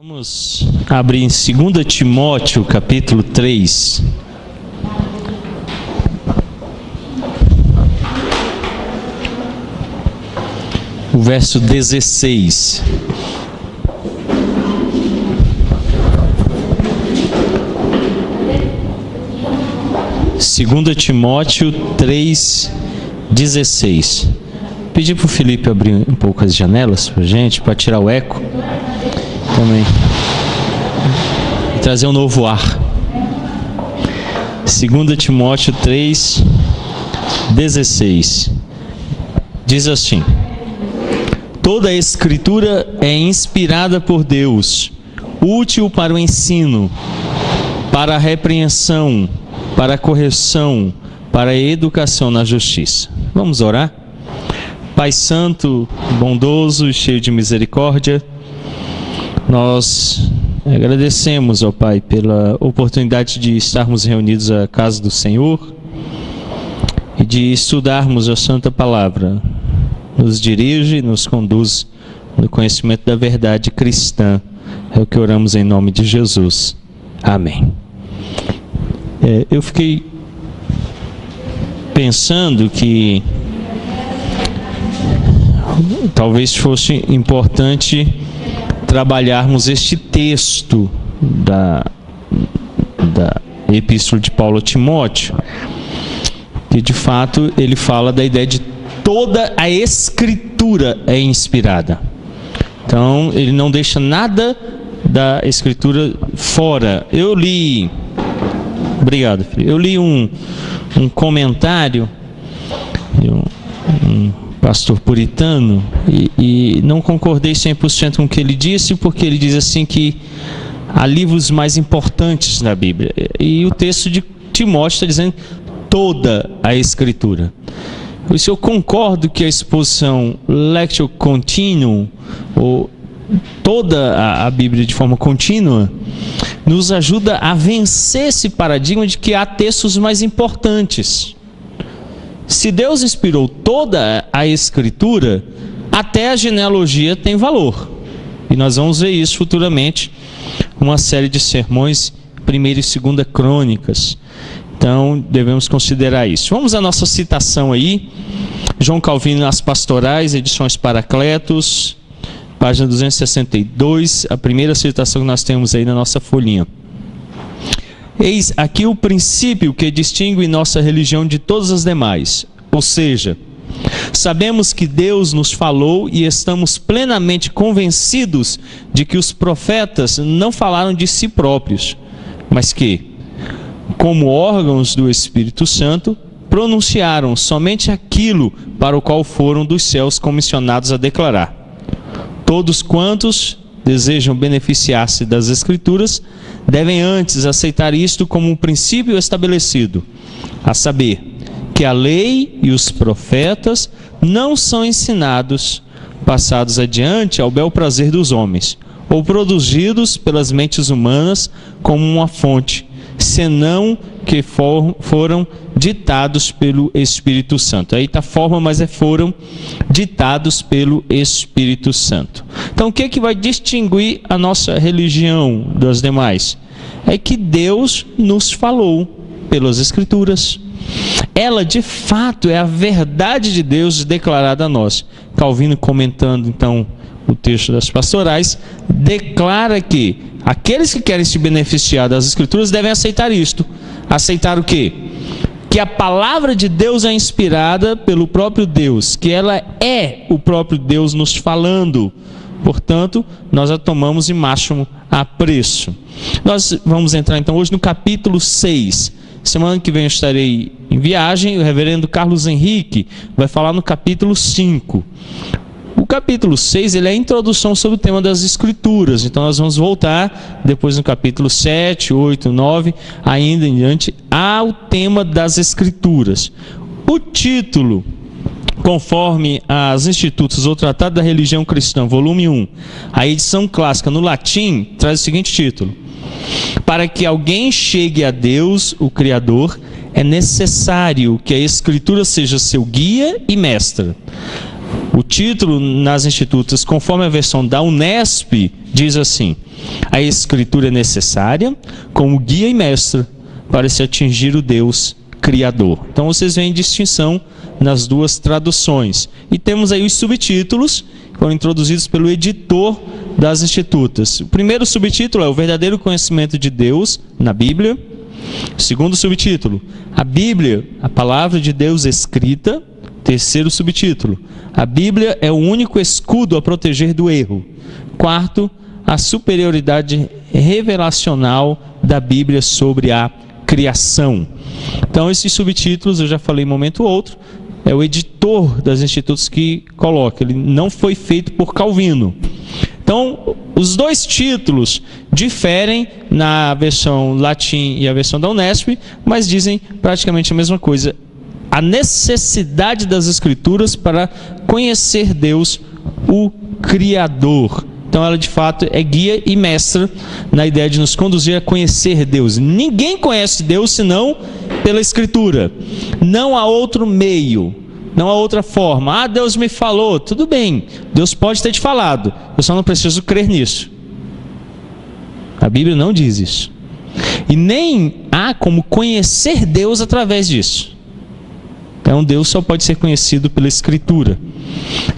Vamos abrir em 2 Timóteo, capítulo 3. O verso 16. Segunda Timóteo 3:16. Pedi para o Felipe abrir um pouco as janelas para a gente, para tirar o eco também e trazer um novo ar. 2 Timóteo 3:16 diz assim: toda a escritura é inspirada por Deus, útil para o ensino, para a repreensão, para a correção, para a educação na justiça. Vamos orar? Pai Santo, bondoso e cheio de misericórdia, nós agradecemos, ó Pai, pela oportunidade de estarmos reunidos à casa do Senhor e de estudarmos a Santa Palavra. Nos dirige e nos conduz no conhecimento da verdade cristã. É o que oramos em nome de Jesus. Amém. Eu fiquei pensando que talvez fosse importante trabalharmos este texto da Epístola de Paulo a Timóteo, que de fato ele fala da ideia de toda a Escritura é inspirada. Então ele não deixa nada da Escritura fora. Eu li, obrigado, filho. Eu li um comentário de um pastor puritano e não concordei 100% com o que ele disse, porque ele diz assim que há livros mais importantes na Bíblia, e o texto de Timóteo está dizendo toda a Escritura. Por isso eu concordo que a exposição Lectio Continuum, ou toda a Bíblia de forma contínua, nos ajuda a vencer esse paradigma de que há textos mais importantes. Se Deus inspirou toda a Escritura, até a genealogia tem valor. E nós vamos ver isso futuramente, uma série de sermões, 1ª e 2ª Crônicas. Então, devemos considerar isso. Vamos à nossa citação aí. João Calvino nas Pastorais, edições Paracletos, página 262, a primeira citação que nós temos aí na nossa folhinha. Eis aqui o princípio que distingue nossa religião de todas as demais. Ou seja, sabemos que Deus nos falou e estamos plenamente convencidos de que os profetas não falaram de si próprios, mas que, como órgãos do Espírito Santo, pronunciaram somente aquilo para o qual foram dos céus comissionados a declarar. Todos quantos desejam beneficiar-se das Escrituras devem antes aceitar isto como um princípio estabelecido, a saber, que a lei e os profetas não são ensinados, passados adiante ao bel prazer dos homens, ou produzidos pelas mentes humanas como uma fonte, senão que foram ditados pelo Espírito Santo. Aí está a forma, mas foram ditados pelo Espírito Santo. Então o que é que vai distinguir a nossa religião das demais? É que Deus nos falou pelas Escrituras. Ela de fato é a verdade de Deus declarada a nós. Calvino, comentando então o texto das Pastorais, declara que aqueles que querem se beneficiar das Escrituras devem aceitar isto. Aceitar o quê? Que a palavra de Deus é inspirada pelo próprio Deus, que ela é o próprio Deus nos falando. Portanto, nós a tomamos em máximo apreço. Nós vamos entrar então hoje no capítulo 6. Semana que vem eu estarei em viagem, o reverendo Carlos Henrique vai falar no capítulo 5. O capítulo 6 ele é a introdução sobre o tema das Escrituras. Então nós vamos voltar depois no capítulo 7, 8, 9, ainda em diante, ao tema das Escrituras. O título, conforme as Institutos ou Tratado da Religião Cristã, volume 1, a edição clássica no latim, traz o seguinte título: para que alguém chegue a Deus, o Criador, é necessário que a Escritura seja seu guia e mestra. O título nas institutas, conforme a versão da Unesp, diz assim: a Escritura é necessária como guia e mestra para se atingir o Deus Criador. Então vocês veem distinção nas duas traduções. E temos aí os subtítulos que foram introduzidos pelo editor das institutas. O primeiro subtítulo é o verdadeiro conhecimento de Deus na Bíblia. O segundo subtítulo, a Bíblia, a palavra de Deus escrita. Terceiro subtítulo, a Bíblia é o único escudo a proteger do erro. Quarto, a superioridade revelacional da Bíblia sobre a criação. Então esses subtítulos, eu já falei em momento ou outro, é o editor das institutos que coloca, ele não foi feito por Calvino. Então, os dois títulos diferem na versão latim e a versão da Unesp, mas dizem praticamente a mesma coisa. A necessidade das Escrituras para conhecer Deus, o Criador. Então ela de fato é guia e mestra na ideia de nos conduzir a conhecer Deus. Ninguém conhece Deus senão pela Escritura. Não há outro meio, não há outra forma. Ah, Deus me falou. Tudo bem, Deus pode ter te falado, eu só não preciso crer nisso. A Bíblia não diz isso. E nem há como conhecer Deus através disso. Então Deus só pode ser conhecido pela Escritura.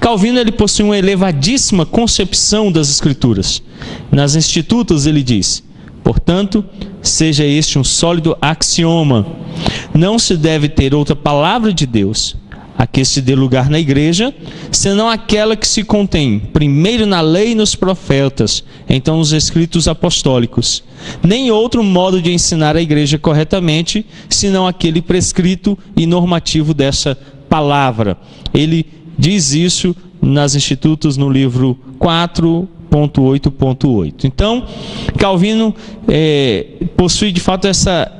Calvino ele possui uma elevadíssima concepção das Escrituras. Nas Institutas ele diz: portanto, seja este um sólido axioma. Não se deve ter outra palavra de Deus a que se dê lugar na igreja, senão aquela que se contém primeiro na lei e nos profetas, então nos escritos apostólicos. Nem outro modo de ensinar a igreja corretamente, senão aquele prescrito e normativo dessa palavra. Ele diz isso nas Institutos no livro 4.8.8. Então, Calvino possui de fato essa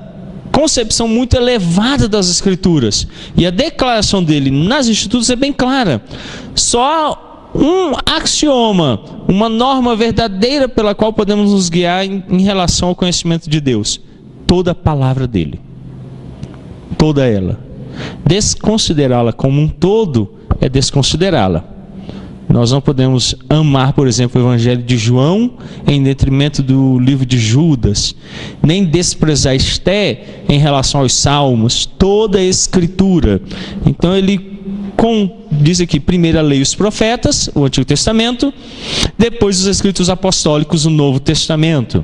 concepção muito elevada das Escrituras. E a declaração dele nas Institutos é bem clara. Só um axioma, uma norma verdadeira pela qual podemos nos guiar em relação ao conhecimento de Deus: toda a palavra dele. Toda ela. Desconsiderá-la como um todo é desconsiderá-la. Nós não podemos amar, por exemplo, o Evangelho de João em detrimento do livro de Judas, nem desprezar Esté em relação aos Salmos, toda a Escritura. Então ele diz aqui, primeiro a lei e os profetas, o Antigo Testamento, depois os escritos apostólicos, o Novo Testamento.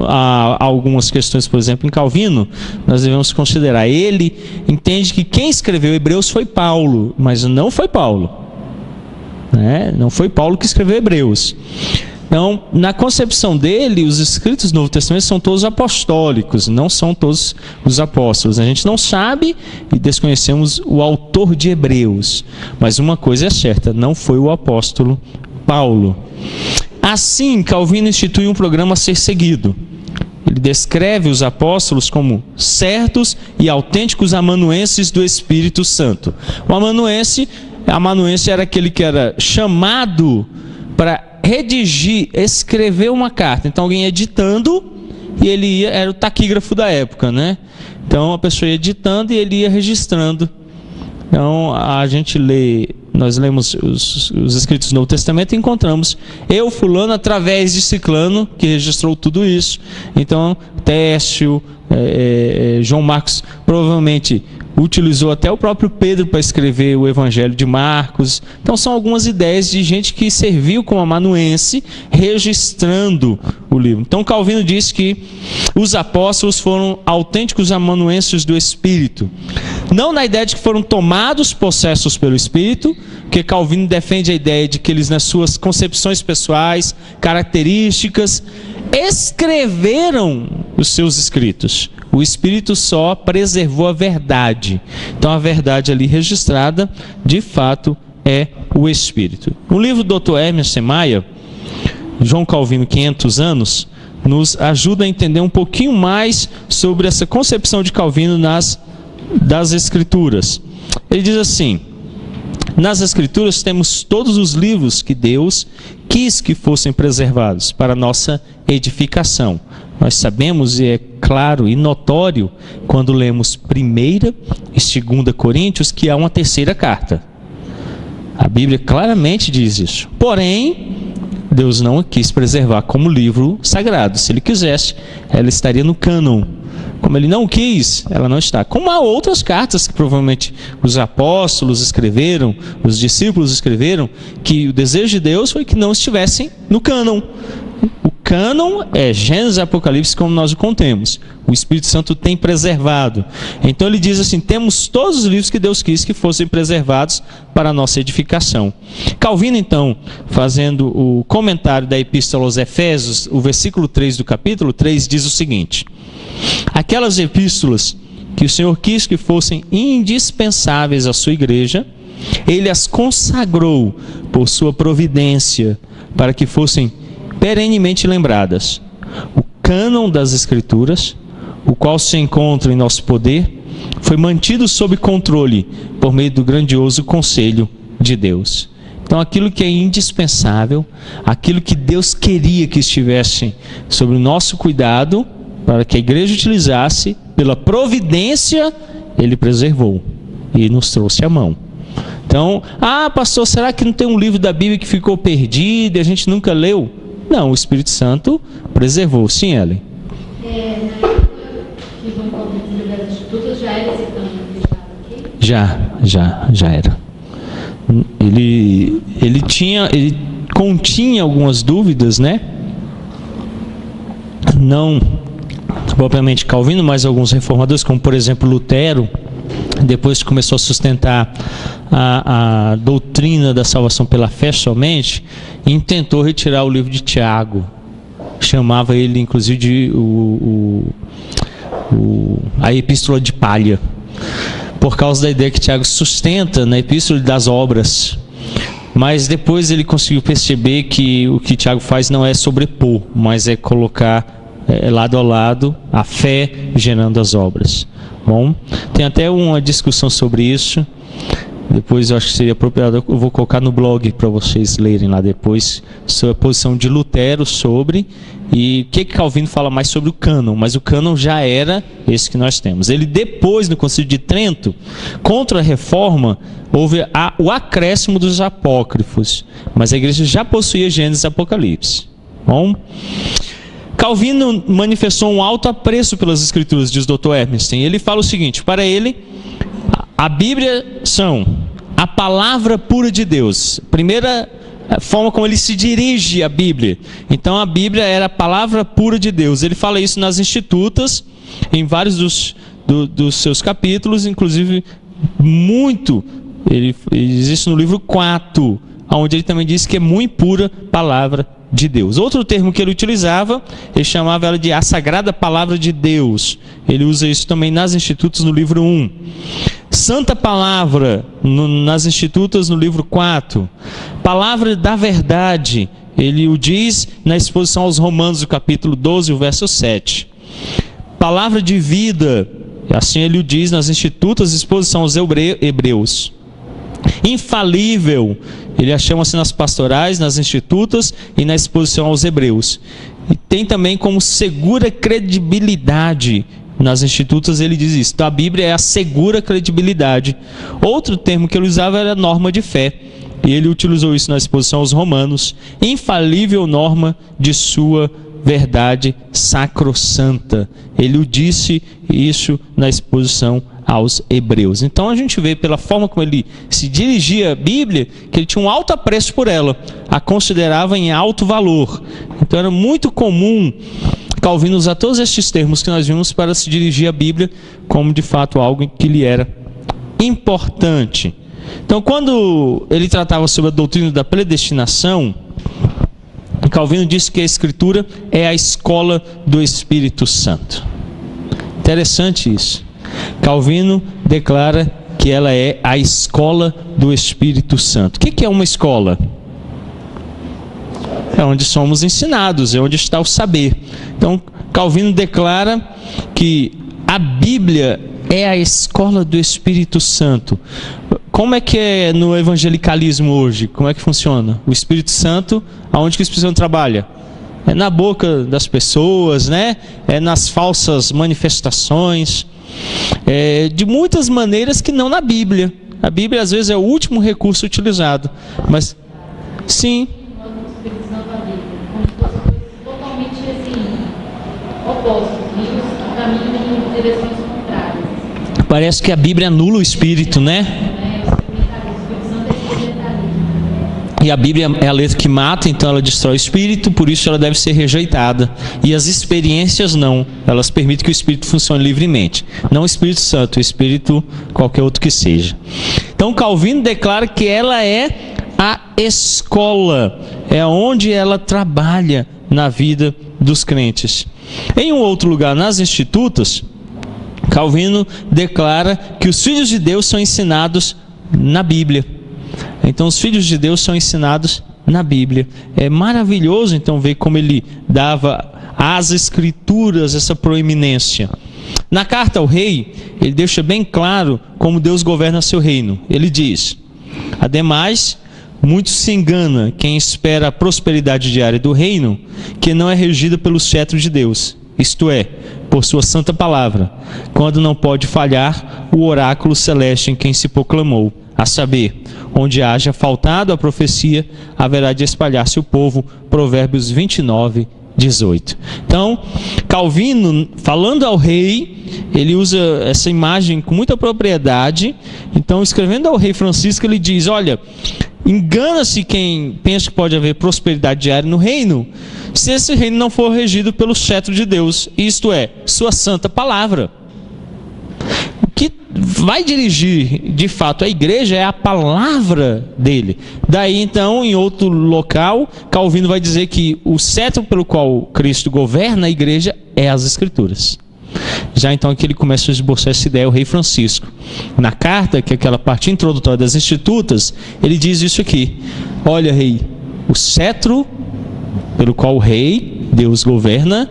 Há algumas questões, por exemplo, em Calvino, nós devemos considerar. Ele entende que quem escreveu Hebreus foi Paulo, mas não foi Paulo. Não foi Paulo que escreveu Hebreus. Então, na concepção dele, os escritos do Novo Testamento são todos apostólicos, não são todos os apóstolos. A gente não sabe e desconhecemos o autor de Hebreus, mas uma coisa é certa: não foi o apóstolo Paulo. Assim, Calvino institui um programa a ser seguido. Ele descreve os apóstolos como certos e autênticos amanuenses do Espírito Santo. O amanuense era aquele que era chamado para redigir, escrever uma carta. Então alguém editando, e ele era o taquígrafo da época, né? Então a pessoa ia editando e ele ia registrando. Então nós lemos os escritos do Novo Testamento e encontramos eu, fulano, através de ciclano, que registrou tudo isso. Então Técio, João Marcos provavelmente utilizou até o próprio Pedro para escrever o Evangelho de Marcos. Então são algumas ideias de gente que serviu como amanuense, registrando o livro. Então Calvino diz que os apóstolos foram autênticos amanuenses do Espírito. Não na ideia de que foram tomados, possessos pelo Espírito, porque Calvino defende a ideia de que eles, nas suas concepções pessoais, características, escreveram os seus escritos. O Espírito só preservou a verdade. Então a verdade ali registrada, de fato, é o Espírito. No livro do Dr. Hermes Semaia, João Calvino, 500 anos, nos ajuda a entender um pouquinho mais sobre essa concepção de Calvino das Escrituras. Ele diz assim: nas Escrituras temos todos os livros que Deus quis que fossem preservados para nossa edificação. Nós sabemos, e é claro e notório, quando lemos 1ª e 2ª Coríntios, que há uma terceira carta. A Bíblia claramente diz isso. Porém, Deus não a quis preservar como livro sagrado. Se Ele quisesse, ela estaria no cânon. Como Ele não quis, ela não está. Como há outras cartas que provavelmente os apóstolos escreveram, os discípulos escreveram, que o desejo de Deus foi que não estivessem no cânon. O cânon é Gênesis e Apocalipse, como nós o contemos. O Espírito Santo tem preservado. Então ele diz assim: temos todos os livros que Deus quis que fossem preservados para a nossa edificação. Calvino, então, fazendo o comentário da Epístola aos Efésios, o versículo 3 do capítulo 3 diz o seguinte: aquelas epístolas que o Senhor quis que fossem indispensáveis à sua igreja, Ele as consagrou por sua providência, para que fossem perenemente lembradas. O cânon das Escrituras, o qual se encontra em nosso poder, foi mantido sob controle por meio do grandioso conselho de Deus. Então, aquilo que é indispensável, aquilo que Deus queria que estivesse sob o nosso cuidado, para que a igreja utilizasse, pela providência, Ele preservou e nos trouxe à mão. Então, pastor, será que não tem um livro da Bíblia que ficou perdido e a gente nunca leu? Não, o Espírito Santo preservou. Sim, Ellen? Na época que João Calvino escreveu as Institutas, já era esse cânon aqui? Já era. Ele continha algumas dúvidas, né? Não propriamente Calvino, mas alguns reformadores, como por exemplo Lutero, depois que começou a sustentar a doutrina da salvação pela fé somente, intentou retirar o livro de Tiago. Chamava ele inclusive de a epístola de palha, por causa da ideia que Tiago sustenta na epístola das obras. Mas depois ele conseguiu perceber que o que Tiago faz não é sobrepor, mas é colocar lado a lado a fé gerando as obras. Bom, tem até uma discussão sobre isso. Depois eu acho que seria apropriado, eu vou colocar no blog para vocês lerem lá depois, sobre a posição de Lutero sobre, e o que Calvino fala mais sobre o cânon, mas o cânon já era esse que nós temos. Ele depois, no Concílio de Trento, contra a reforma, houve o acréscimo dos apócrifos, mas a igreja já possuía Gênesis e Apocalipse. Bom, Calvino manifestou um alto apreço pelas Escrituras, diz o Dr. Hermenstein. Ele fala o seguinte: para ele, a Bíblia são a palavra pura de Deus. Primeira forma como ele se dirige à Bíblia. Então a Bíblia era a palavra pura de Deus. Ele fala isso nas Institutas, em vários dos seus capítulos, inclusive ele existe no livro 4, onde ele também diz que é muito pura palavra de Deus. Outro termo que ele utilizava, ele chamava ela de a Sagrada Palavra de Deus. Ele usa isso também nas Institutas no livro 1. Santa Palavra nas Institutas no livro 4. Palavra da Verdade, ele o diz na exposição aos Romanos, do capítulo 12, o verso 7. Palavra de Vida, assim ele o diz nas Institutas, exposição aos Hebreus. Infalível, ele a chama assim nas pastorais, nas Institutas e na exposição aos Hebreus. E tem também como segura credibilidade. Nas Institutas ele diz isso. Então a Bíblia é a segura credibilidade. Outro termo que ele usava era norma de fé. E ele utilizou isso na exposição aos Romanos. Infalível norma de sua verdade sacrossanta. Ele o disse isso na exposição aos Hebreus. Então a gente vê pela forma como ele se dirigia à Bíblia, que ele tinha um alto apreço por ela, a considerava em alto valor. Então era muito comum Calvino usar todos estes termos que nós vimos para se dirigir à Bíblia como de fato algo que lhe era importante. Então quando ele tratava sobre a doutrina da predestinação, Calvino disse que a Escritura é a escola do Espírito Santo. Interessante isso. Calvino declara que ela é a escola do Espírito Santo. O que é uma escola? É onde somos ensinados, é onde está o saber. Então, Calvino declara que a Bíblia é a escola do Espírito Santo. Como é que é no evangelicalismo hoje? Como é que funciona? O Espírito Santo, aonde que o Espírito Santo trabalha? É na boca das pessoas, né? É nas falsas manifestações. De muitas maneiras que não na Bíblia. A Bíblia às vezes é o último recurso utilizado, mas sim. Totalmente assim, opostos, rios que caminham em direções contrárias. Parece que a Bíblia anula o Espírito, né? E a Bíblia é a letra que mata, então ela destrói o Espírito, por isso ela deve ser rejeitada. E as experiências não, elas permitem que o Espírito funcione livremente. Não o Espírito Santo, o Espírito qualquer outro que seja. Então Calvino declara que ela é a escola, é onde ela trabalha na vida dos crentes. Em um outro lugar, nas Institutas, Calvino declara que os filhos de Deus são ensinados na Bíblia. Então os filhos de Deus são ensinados na Bíblia. É maravilhoso então ver como ele dava às Escrituras essa proeminência. Na carta ao rei, ele deixa bem claro como Deus governa seu reino. Ele diz: ademais, muito se engana quem espera a prosperidade diária do reino, que não é regida pelo cetro de Deus, isto é, por sua santa palavra, quando não pode falhar o oráculo celeste em quem se proclamou, a saber, onde haja faltado a profecia, haverá de espalhar-se o povo. Provérbios 29, 18. Então, Calvino, falando ao rei, ele usa essa imagem com muita propriedade. Então, escrevendo ao rei Francisco, ele diz: olha, engana-se quem pensa que pode haver prosperidade diária no reino, se esse reino não for regido pelo cetro de Deus, isto é, sua santa palavra. O que vai dirigir de fato a igreja é a palavra dele. Daí então, em outro local, Calvino vai dizer que o cetro pelo qual Cristo governa a igreja é as Escrituras. Já então aqui ele começa a esboçar essa ideia, o rei Francisco. Na carta, que é aquela parte introdutória das Institutas, ele diz isso aqui: olha, rei, o cetro pelo qual o rei, Deus governa,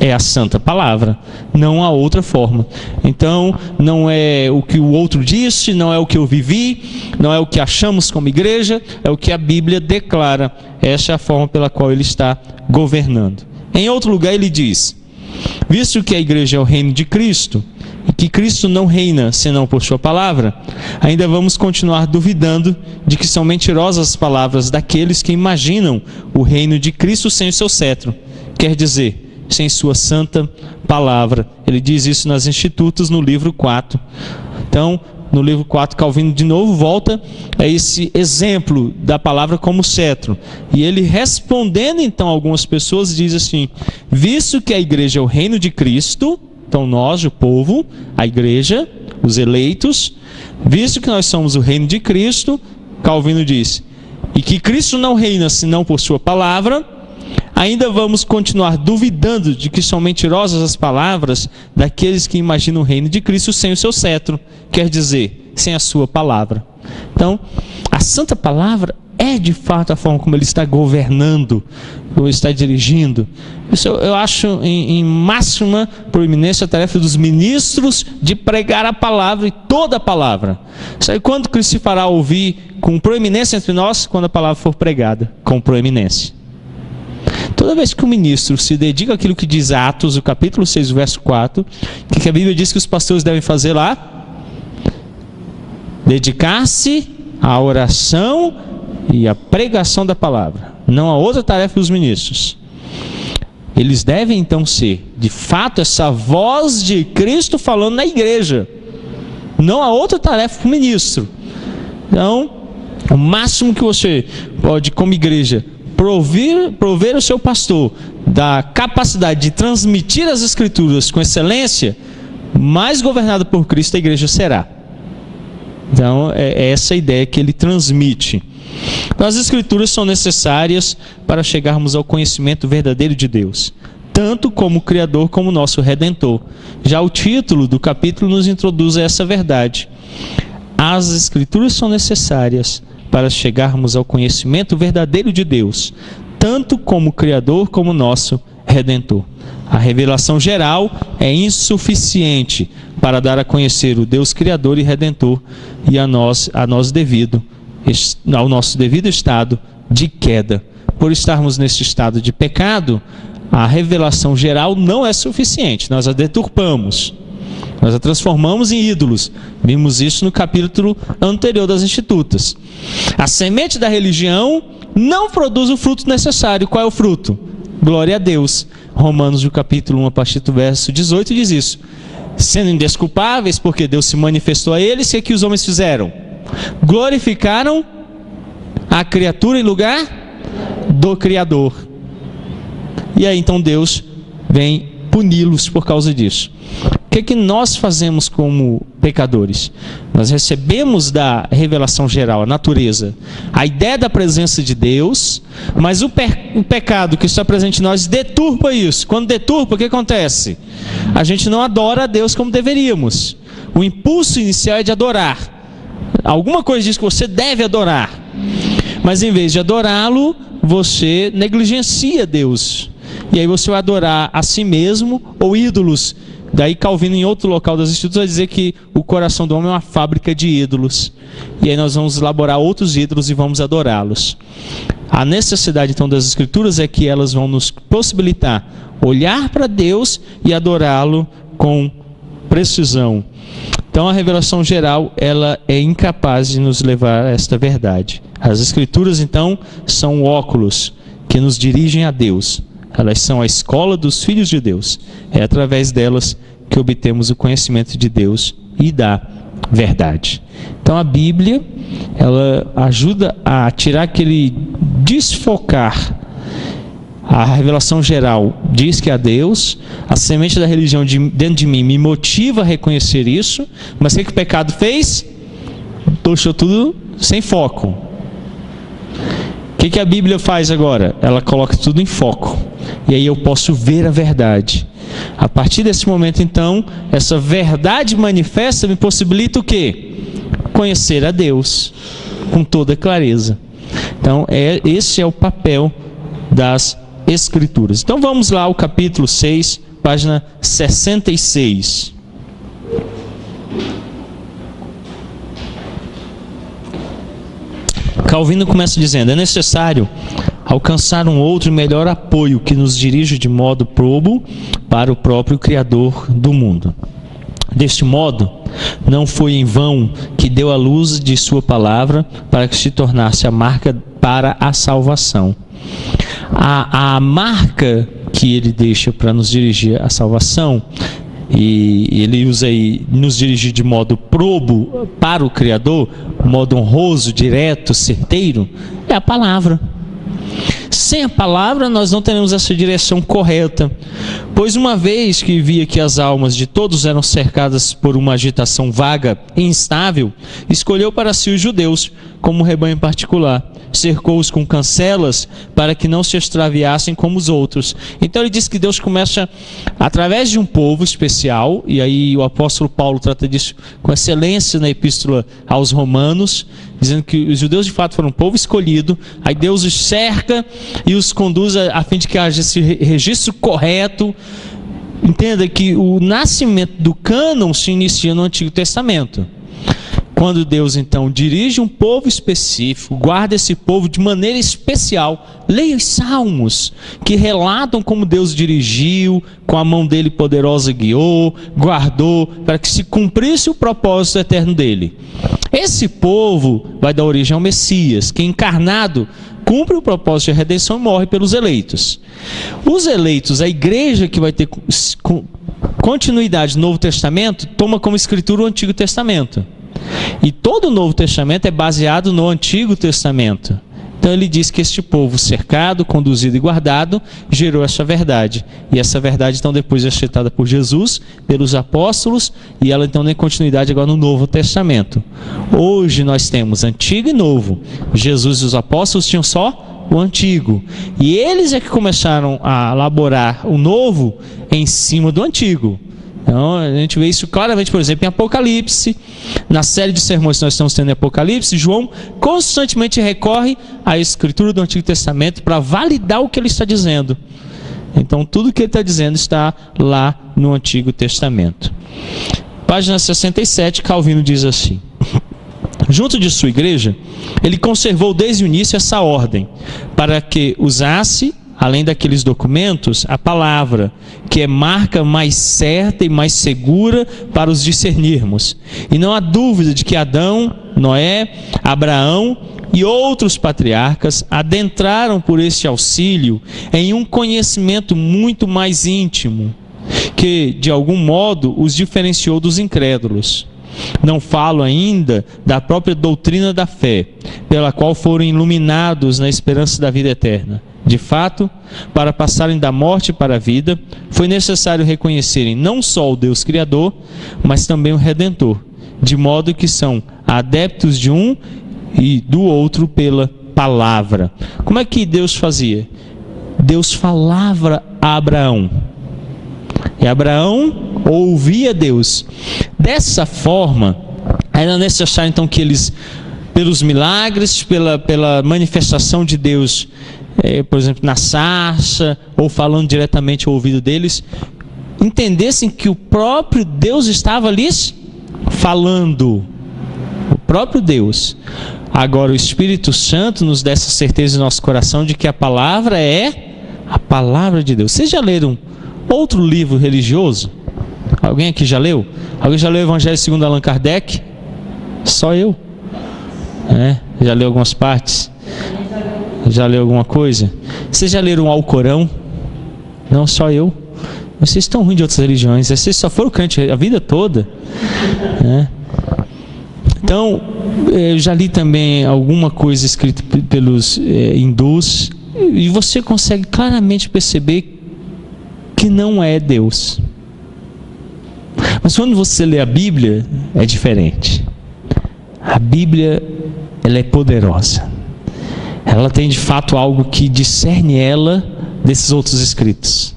é a santa palavra, não há outra forma. Então, não é o que o outro disse, não é o que eu vivi, não é o que achamos como igreja, é o que a Bíblia declara. Essa é a forma pela qual ele está governando. Em outro lugar ele diz: visto que a igreja é o reino de Cristo, e que Cristo não reina senão por sua palavra, ainda vamos continuar duvidando de que são mentirosas as palavras daqueles que imaginam o reino de Cristo sem o seu cetro, quer dizer, sem sua santa palavra. Ele diz isso nas Institutas, no livro 4. Então, no livro 4, Calvino de novo volta a esse exemplo da palavra como cetro. E ele, respondendo então a algumas pessoas, diz assim: visto que a igreja é o reino de Cristo, então nós, o povo, a igreja, os eleitos, visto que nós somos o reino de Cristo, Calvino diz, e que Cristo não reina senão por sua palavra, ainda vamos continuar duvidando de que são mentirosas as palavras daqueles que imaginam o reino de Cristo sem o seu cetro, quer dizer, sem a sua palavra. Então, a santa palavra é de fato a forma como ele está governando, como ele está dirigindo. Isso eu acho em máxima proeminência a tarefa dos ministros de pregar a palavra e toda a palavra. Sabe quando Cristo se fará ouvir com proeminência entre nós? Quando a palavra for pregada com proeminência. Toda vez que o ministro se dedica àquilo que diz Atos, o capítulo 6, o verso 4, que a Bíblia diz que os pastores devem fazer lá? Dedicar-se à oração e à pregação da palavra. Não há outra tarefa dos ministros. Eles devem então ser, de fato, essa voz de Cristo falando na igreja. Não há outra tarefa para o ministro. Então, o máximo que você pode, como igreja, prover o seu pastor da capacidade de transmitir as Escrituras com excelência, mais governada por Cristo a igreja será. Então, é essa ideia que ele transmite. Então, as Escrituras são necessárias para chegarmos ao conhecimento verdadeiro de Deus, tanto como Criador como nosso Redentor. Já o título do capítulo nos introduz a essa verdade. As Escrituras são necessárias para chegarmos ao conhecimento verdadeiro de Deus, tanto como Criador como nosso Redentor. A revelação geral é insuficiente para dar a conhecer o Deus Criador e Redentor e ao nosso devido estado de queda. Por estarmos nesse estado de pecado, a revelação geral não é suficiente, nós a deturpamos. Nós a transformamos em ídolos. Vimos isso no capítulo anterior das Institutas. A semente da religião não produz o fruto necessário. Qual é o fruto? Glória a Deus. Romanos, no capítulo 1, a partir do verso 18, diz isso. Sendo indesculpáveis, porque Deus se manifestou a eles, o que os homens fizeram? Glorificaram a criatura em lugar do Criador. E aí então Deus vem puni-los por causa disso. O que nós fazemos como pecadores? Nós recebemos da revelação geral, a natureza, a ideia da presença de Deus, mas o pecado que está presente em nós deturpa isso. Quando deturpa, o que acontece? A gente não adora a Deus como deveríamos. O impulso inicial é de adorar. Alguma coisa diz que você deve adorar, mas em vez de adorá-lo, você negligencia Deus. E aí você vai adorar a si mesmo ou ídolos. Daí Calvino, em outro local das Institutas, vai dizer que o coração do homem é uma fábrica de ídolos. E aí nós vamos elaborar outros ídolos e vamos adorá-los. A necessidade então das Escrituras é que elas vão nos possibilitar olhar para Deus e adorá-lo com precisão. Então a revelação geral, ela é incapaz de nos levar a esta verdade. As Escrituras então são óculos que nos dirigem a Deus. Elas são a escola dos filhos de Deus. É através delas que obtemos o conhecimento de Deus e da verdade. Então a Bíblia, ela ajuda a tirar aquele desfocar. A revelação geral diz que há Deus, a semente da religião dentro de mim me motiva a reconhecer isso, mas o que o pecado fez? Deixou tudo sem foco. O que a Bíblia faz agora? Ela coloca tudo em foco. E aí eu posso ver a verdade. A partir desse momento, então, essa verdade manifesta me possibilita o quê? Conhecer a Deus com toda clareza. Então, esse é o papel das Escrituras. Então, vamos lá ao capítulo 6, página 66. Calvino começa dizendo: é necessário alcançar um outro e melhor apoio que nos dirija de modo probo para o próprio Criador do mundo. Deste modo, não foi em vão que deu a luz de sua palavra para que se tornasse a marca para a salvação. A marca que ele deixa para nos dirigir à salvação, e ele usa aí nos dirigir de modo probo para o Criador, modo honroso, direto, certeiro, é a palavra. Sem a palavra nós não teremos essa direção correta, pois uma vez que via que as almas de todos eram cercadas por uma agitação vaga e instável, escolheu para si os judeus como um rebanho particular, cercou-os com cancelas para que não se extraviassem como os outros. Então ele diz que Deus começa através de um povo especial, e aí o apóstolo Paulo trata disso com excelência na epístola aos Romanos, dizendo que os judeus de fato foram um povo escolhido. Aí Deus os cerca e os conduz a fim de que haja esse registro correto. Entenda que o nascimento do cânon se inicia no Antigo Testamento, quando Deus então dirige um povo específico, guarda esse povo de maneira especial. Leia os salmos que relatam como Deus dirigiu, com a mão dele poderosa guiou, guardou, para que se cumprisse o propósito eterno dele. Esse povo vai dar origem ao Messias, que encarnado cumpre o propósito de redenção e morre pelos eleitos. Os eleitos, a igreja que vai ter continuidade no Novo Testamento, toma como escritura o Antigo Testamento. E todo o Novo Testamento é baseado no Antigo Testamento. Então ele diz que este povo cercado, conduzido e guardado gerou essa verdade. E essa verdade então depois é aceitada por Jesus, pelos apóstolos, e ela então tem continuidade agora no Novo Testamento. Hoje nós temos Antigo e Novo. Jesus e os apóstolos tinham só o Antigo. E eles é que começaram a elaborar o Novo em cima do Antigo. Então a gente vê isso claramente, por exemplo, em Apocalipse. Na série de sermões que nós estamos tendo em Apocalipse, João constantemente recorre à escritura do Antigo Testamento para validar o que ele está dizendo. Então tudo que ele está dizendo está lá no Antigo Testamento. Página 67, Calvino diz assim: junto de sua igreja, ele conservou desde o início essa ordem, para que usasse além daqueles documentos, a palavra, que é marca mais certa e mais segura para os discernirmos. E não há dúvida de que Adão, Noé, Abraão e outros patriarcas adentraram por este auxílio em um conhecimento muito mais íntimo, que de algum modo os diferenciou dos incrédulos. Não falo ainda da própria doutrina da fé, pela qual foram iluminados na esperança da vida eterna. De fato, para passarem da morte para a vida, foi necessário reconhecerem não só o Deus Criador, mas também o Redentor, de modo que são adeptos de um e do outro pela palavra. Como é que Deus fazia? Deus falava a Abraão, e Abraão ouvia Deus. Dessa forma, era necessário então que eles, pelos milagres, pela manifestação de Deus, por exemplo, na sarça, ou falando diretamente ao ouvido deles, entendessem que o próprio Deus estava lhes falando. O próprio Deus. Agora o Espírito Santo nos dá essa certeza em nosso coração de que a palavra é a palavra de Deus. Vocês já leram outro livro religioso? Alguém aqui já leu? Alguém já leu o Evangelho segundo Allan Kardec? Só eu. Já leu algumas partes? Já leu alguma coisa? Vocês já leram o Alcorão? Não, só eu. Vocês estão ruins de outras religiões. Vocês só foram crente a vida toda. Então, eu já li também alguma coisa escrita pelos hindus, e você consegue claramente perceber que não é Deus. Mas quando você lê a Bíblia, é diferente. A Bíblia, ela é poderosa. Ela tem de fato algo que discerne ela desses outros escritos.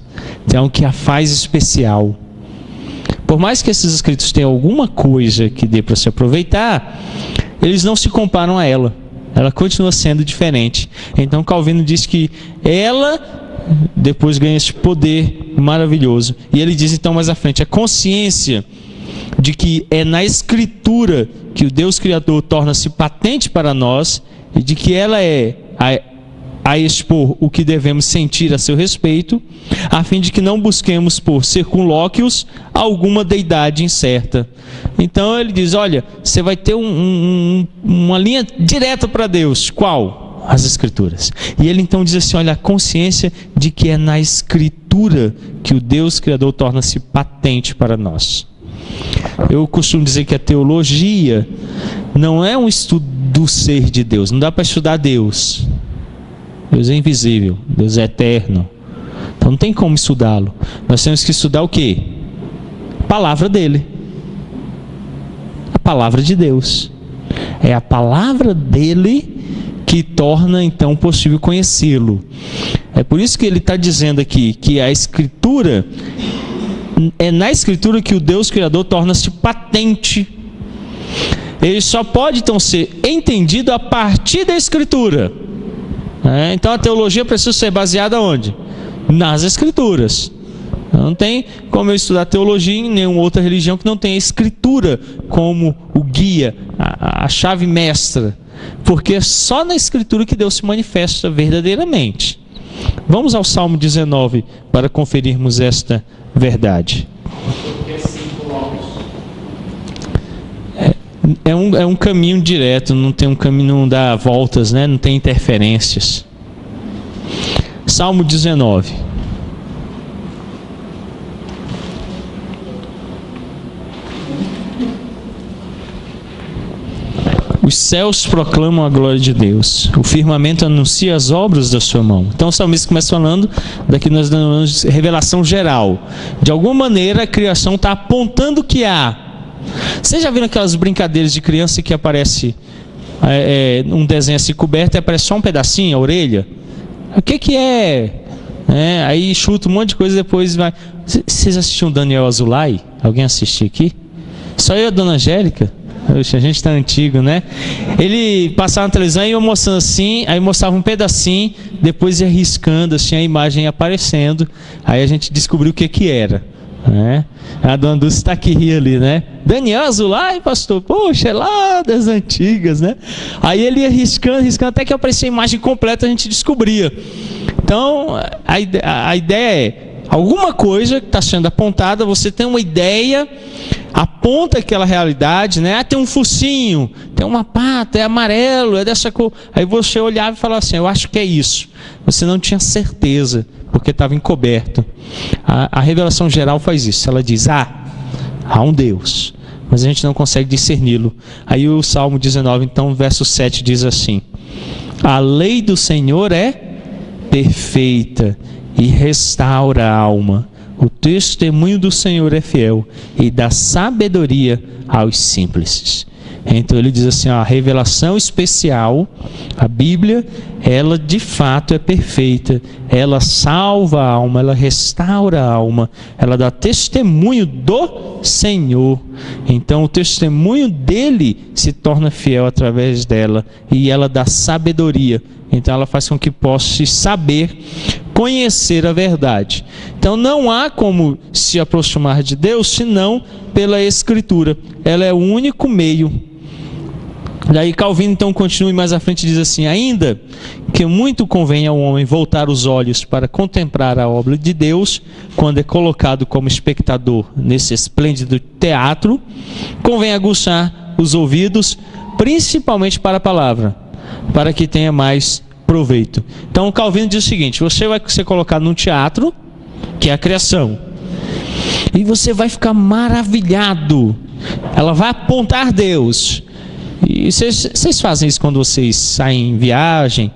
Tem algo que a faz especial. Por mais que esses escritos tenham alguma coisa que dê para se aproveitar, eles não se comparam a ela. Ela continua sendo diferente. Então Calvino diz que ela depois ganha esse poder maravilhoso. E ele diz então mais à frente, a consciência de que é na Escritura que o Deus Criador torna-se patente para nós, e de que ela é a expor o que devemos sentir a seu respeito, a fim de que não busquemos por circunlóquios alguma deidade incerta. Então ele diz, olha, você vai ter uma linha direta para Deus. Qual? As Escrituras. E ele então diz assim, olha, a consciência de que é na Escritura que o Deus Criador torna-se patente para nós. Eu costumo dizer que a teologia não é um estudo do ser de Deus. Não dá para estudar Deus. Deus é invisível, Deus é eterno. Então não tem como estudá-lo. Nós temos que estudar o quê? A palavra dele. A palavra de Deus. É a palavra dele que torna então possível conhecê-lo. É por isso que ele está dizendo aqui que a Escritura, é na Escritura que o Deus Criador torna-se patente. Ele só pode então ser entendido a partir da Escritura. Então a teologia precisa ser baseada onde? Nas Escrituras. Não tem como eu estudar teologia em nenhuma outra religião que não tenha a Escritura como o guia, a chave mestra. Porque é só na Escritura que Deus se manifesta verdadeiramente. Vamos ao Salmo 19 para conferirmos esta verdade. É um caminho direto, não tem um caminho, não dá voltas, né? Não tem interferências. Salmo 19. Os céus proclamam a glória de Deus, o firmamento anuncia as obras da sua mão. Então o salmista começa falando, daqui nós damos revelação geral. De alguma maneira a criação está apontando que há. Vocês já viram aquelas brincadeiras de criança que aparece um desenho assim coberto e aparece só um pedacinho, a orelha? O que é? Aí chuta um monte de coisa e depois vai... Vocês assistiram Daniel Azulay? Alguém assistiu aqui? Só eu e a Dona Angélica? Oxe, a gente tá antigo, né? Ele passava na televisão e ia mostrando assim, aí mostrava um pedacinho, depois ia riscando assim, a imagem ia aparecendo, aí a gente descobriu o que era, né? A Dona Dulce está aqui ali, né? Daniel Azulay, pastor, poxa, é lá das antigas, né? Aí ele ia riscando, até que aparecia a imagem completa, a gente descobria. Então, a ideia é, alguma coisa que está sendo apontada, você tem uma ideia, aponta aquela realidade, né? Ah, tem um focinho, tem uma pata, é amarelo, é dessa cor. Aí você olhava e falava assim, eu acho que é isso. Você não tinha certeza, porque estava encoberto. A revelação geral faz isso. Ela diz, há um Deus, mas a gente não consegue discerni-lo. Aí o Salmo 19, então, verso 7 diz assim, a lei do Senhor é perfeita e restaura a alma. O testemunho do Senhor é fiel e dá sabedoria aos simples. Então ele diz assim, a revelação especial, a Bíblia, ela de fato é perfeita. Ela salva a alma, ela restaura a alma, ela dá testemunho do Senhor. Então o testemunho dele se torna fiel através dela e ela dá sabedoria. Então ela faz com que possa saber, conhecer a verdade. Então não há como se aproximar de Deus senão pela Escritura. Ela é o único meio. Daí Calvino então continua e mais à frente diz assim, ainda que muito convém ao homem voltar os olhos para contemplar a obra de Deus, quando é colocado como espectador nesse esplêndido teatro, convém aguçar os ouvidos, principalmente para a palavra, para que tenha mais proveito. Então Calvino diz o seguinte, você vai ser colocado num teatro, que é a criação, e você vai ficar maravilhado, ela vai apontar Deus. E vocês fazem isso quando vocês saem em viagem,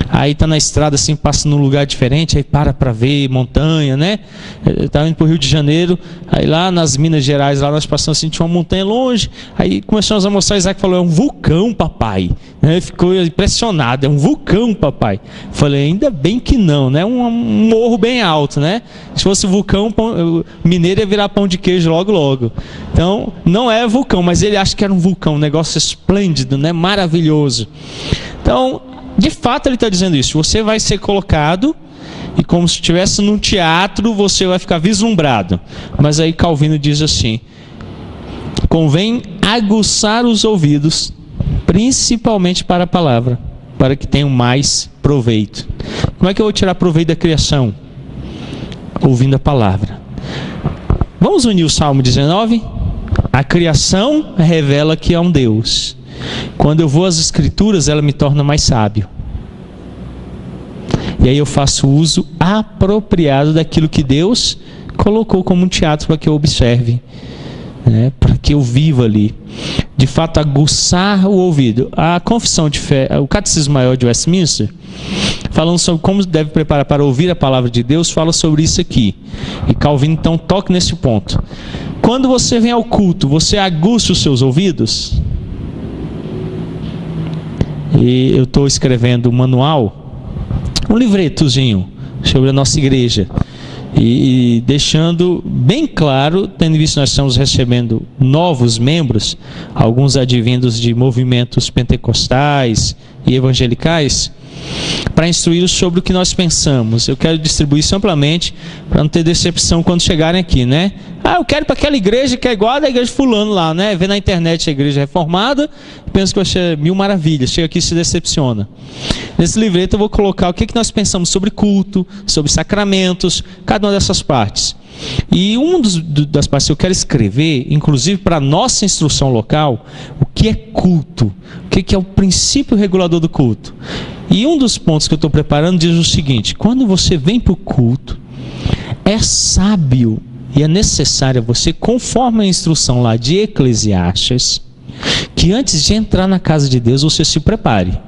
aí tá na estrada assim, passa num lugar diferente, aí para ver montanha, né? Eu estava indo para o Rio de Janeiro, aí lá nas Minas Gerais, lá nós passamos assim, tinha uma montanha longe, aí começamos a mostrar, Isaac falou, é um vulcão, papai, né? Ficou impressionado, é um vulcão, papai. Falei, ainda bem que não, né? Um morro bem alto, né? Se fosse vulcão, mineiro ia virar pão de queijo logo logo. Então, não é vulcão, mas ele acha que era um vulcão, um negócio esplêndido, né? Maravilhoso. Então, de fato ele está dizendo isso, você vai ser colocado e como se estivesse num teatro, você vai ficar vislumbrado. Mas aí Calvino diz assim, convém aguçar os ouvidos, principalmente para a palavra, para que tenham mais proveito. Como é que eu vou tirar proveito da criação? Ouvindo a palavra. Vamos unir o Salmo 19? A criação revela que há um Deus. Quando eu vou às Escrituras, ela me torna mais sábio. E aí eu faço uso apropriado daquilo que Deus colocou como um teatro para que eu observe, né? Para que eu viva ali. De fato, aguçar o ouvido. A confissão de fé, o Catecismo Maior de Westminster, falando sobre como deve preparar para ouvir a palavra de Deus, fala sobre isso aqui. E Calvino então toca nesse ponto. Quando você vem ao culto, você aguça os seus ouvidos? E eu estou escrevendo um manual, um livretozinho sobre a nossa igreja. E deixando bem claro, tendo visto que nós estamos recebendo novos membros, alguns advindos de movimentos pentecostais e evangelicais, para instruí-los sobre o que nós pensamos. Eu quero distribuir isso amplamente, para não ter decepção quando chegarem aqui, né? Ah, eu quero ir para aquela igreja que é igual a da igreja fulano lá, né? Vê na internet a igreja reformada, pensa que vai ser mil maravilhas, chega aqui e se decepciona. Nesse livreto eu vou colocar o que nós pensamos sobre culto, sobre sacramentos, cada uma dessas partes. E das partes que eu quero escrever, inclusive para a nossa instrução local, o que é culto, o que é o princípio regulador do culto. E um dos pontos que eu estou preparando diz o seguinte: quando você vem para o culto, é sábio e é necessário você, conforme a instrução lá de Eclesiastes, que antes de entrar na casa de Deus você se prepare.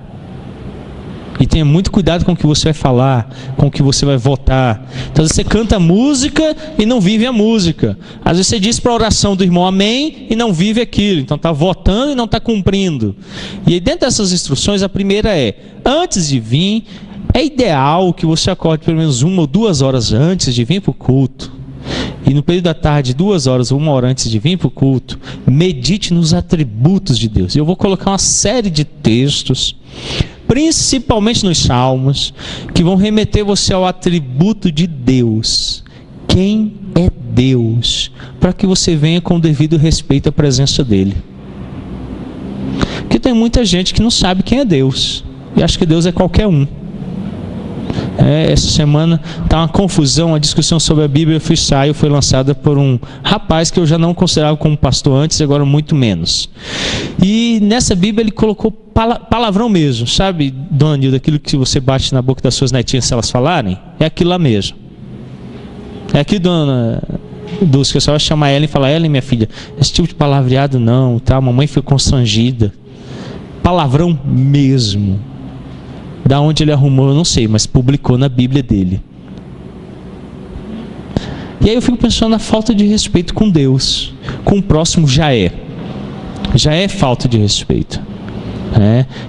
E tenha muito cuidado com o que você vai falar, com o que você vai votar. Então você canta música e não vive a música. Às vezes você diz para a oração do irmão amém e não vive aquilo. Então está votando e não está cumprindo. E aí dentro dessas instruções, a primeira é, antes de vir, é ideal que você acorde pelo menos 1 ou 2 horas antes de vir para o culto. E no período da tarde, 2 horas ou 1 hora antes de vir para o culto, medite nos atributos de Deus. Eu vou colocar uma série de textos, principalmente nos Salmos, que vão remeter você ao atributo de Deus. Quem é Deus? Para que você venha com o devido respeito à presença dEle. Porque tem muita gente que não sabe quem é Deus, e acha que Deus é qualquer um. Essa semana está uma confusão, uma discussão sobre a Bíblia Freestyle foi lançada por um rapaz que eu já não considerava como pastor antes, agora muito menos. E nessa Bíblia ele colocou palavrão mesmo, sabe, Dona Nilda, aquilo que você bate na boca das suas netinhas se elas falarem, é aquilo lá mesmo. É aqui, Dona Dulce, que a senhora chama Ellen e fala: Ellen, minha filha, esse tipo de palavreado não, tá? A mamãe foi constrangida. Palavrão mesmo. Da onde ele arrumou, eu não sei, mas publicou na Bíblia dele. E aí eu fico pensando na falta de respeito com Deus. Com o próximo já é falta de respeito.